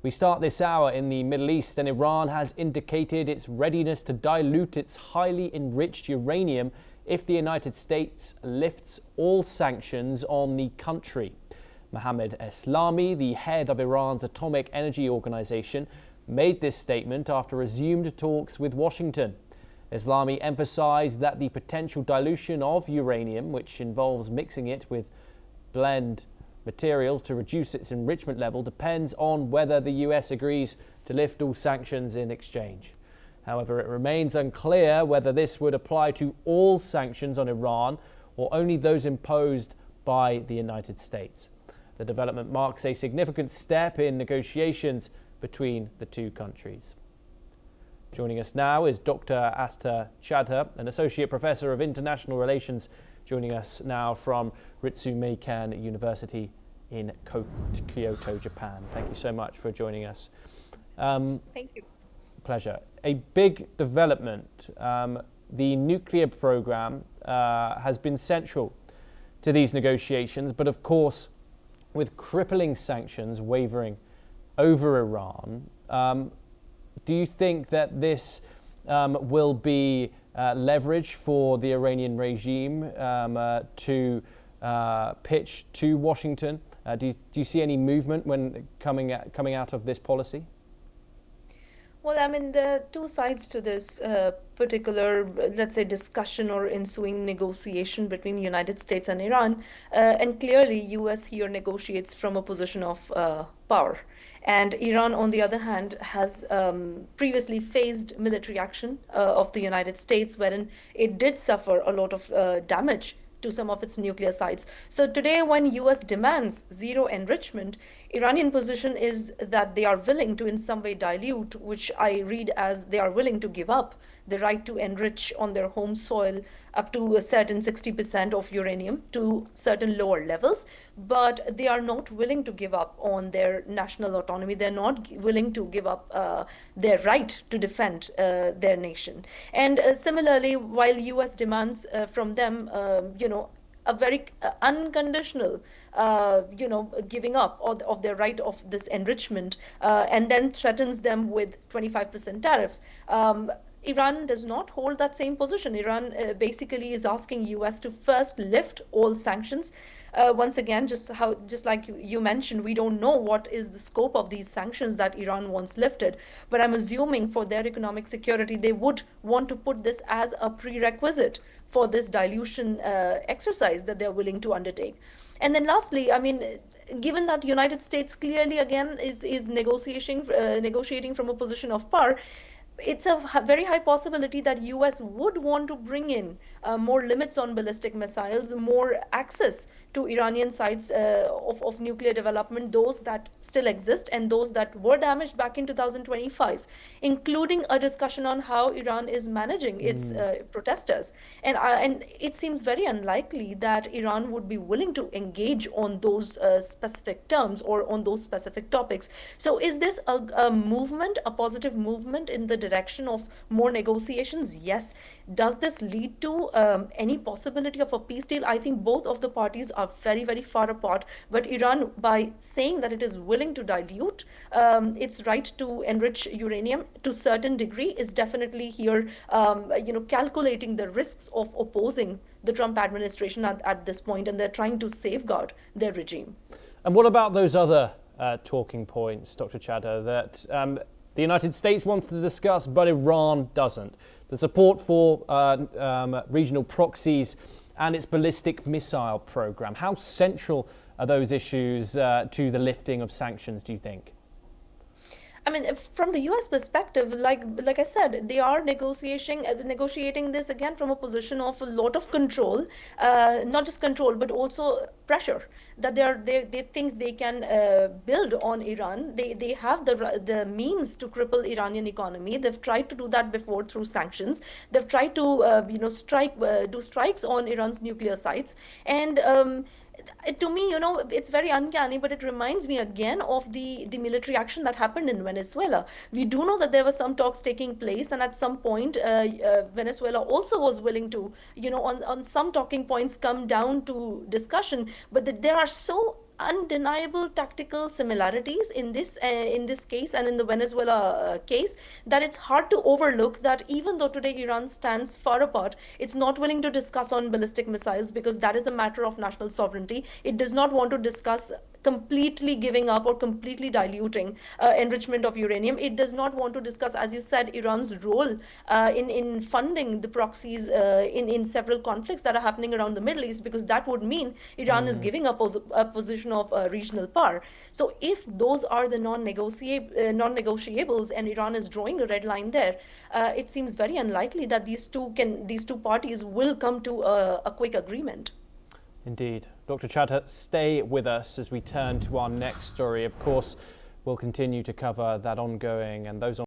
We start this hour in the Middle East, and Iran has indicated its readiness to dilute its highly enriched uranium if the United States lifts all sanctions on the country. Mohammad Eslami, the head of Iran's Atomic Energy Organization, made this statement after resumed talks with Washington. Eslami emphasized that the potential dilution of uranium, which involves mixing it with blend material to reduce its enrichment level, depends on whether the US agrees to lift all sanctions in exchange. However, it remains unclear whether this would apply to all sanctions on Iran or only those imposed by the United States. The development marks a significant step in negotiations between the two countries. Joining us now is Dr. Asta Chadha, an Associate Professor of International Relations, joining us now from Ritsumeikan University in Kyoto, Japan. Thank you so much for joining us. Thank you. Pleasure. A big development. The nuclear program has been central to these negotiations, but of course, with crippling sanctions wavering over Iran, do you think that this will be leverage for the Iranian regime to pitch to Washington? Do you see any movement when coming out of this policy? Well, I mean, there are two sides to this particular, let's say, discussion or ensuing negotiation between the United States and Iran. And clearly, US here negotiates from a position of power. And Iran, on the other hand, has previously faced military action of the United States, wherein it did suffer a lot of damage to some of its nuclear sites. So today, when US demands zero enrichment, Iranian position is that they are willing to in some way dilute, which I read as they are willing to give up the right to enrich on their home soil up to a certain 60% of uranium to certain lower levels, but they are not willing to give up on their national autonomy. They're not willing to give up their right to defend their nation. And similarly, while US demands from them, a very unconditional, giving up of their right of this enrichment, and then threatens them with 25% tariffs. Iran does not hold that same position. Iran basically is asking US to first lift all sanctions. Once again, just like you mentioned, we don't know what is the scope of these sanctions that Iran wants lifted. But I'm assuming for their economic security, they would want to put this as a prerequisite for this dilution exercise that they're willing to undertake. And then lastly, I mean, given that the United States clearly again is negotiating from a position of power, it's a very high possibility that US would want to bring in more limits on ballistic missiles, more access to Iranian sites of nuclear development, those that still exist and those that were damaged back in 2025, including a discussion on how Iran is managing its protesters. And it seems very unlikely that Iran would be willing to engage on those specific terms or on those specific topics. So is this a movement, a positive movement in the direction of more negotiations? Yes. Does this lead to any possibility of a peace deal? I think both of the parties are very, very far apart. But Iran, by saying that it is willing to dilute its right to enrich uranium to a certain degree, is definitely here, calculating the risks of opposing the Trump administration at this point, and they're trying to safeguard their regime. And what about those other talking points, Dr. Chadha, that the United States wants to discuss, but Iran doesn't? The support for regional proxies and its ballistic missile program. How central are those issues to the lifting of sanctions, do you think? I mean, from the US perspective, like I said, they are negotiating this again from a position of a lot of control, not just control, but also pressure that they think they can build on Iran. They have the means to cripple Iranian economy. They've tried to do that before through sanctions. They've tried to do strikes on Iran's nuclear sites. And to me, it's very uncanny, but it reminds me again of the military action that happened in Venezuela. We do know that there were some talks taking place, and at some point, Venezuela also was willing to, on some talking points come down to discussion, but there are so undeniable tactical similarities in this case and in the Venezuela case, that it's hard to overlook that even though today Iran stands far apart, it's not willing to discuss on ballistic missiles because that is a matter of national sovereignty. It does not want to discuss completely giving up or completely diluting enrichment of uranium. It does not want to discuss, as you said, Iran's role in funding the proxies in several conflicts that are happening around the Middle East, because that would mean Iran is giving up a position of regional power. So if those are the non-negotiables and Iran is drawing a red line there, it seems very unlikely that these two parties will come to a quick agreement. Indeed. Dr. Chadha, stay with us as we turn to our next story. Of course, we'll continue to cover that ongoing and those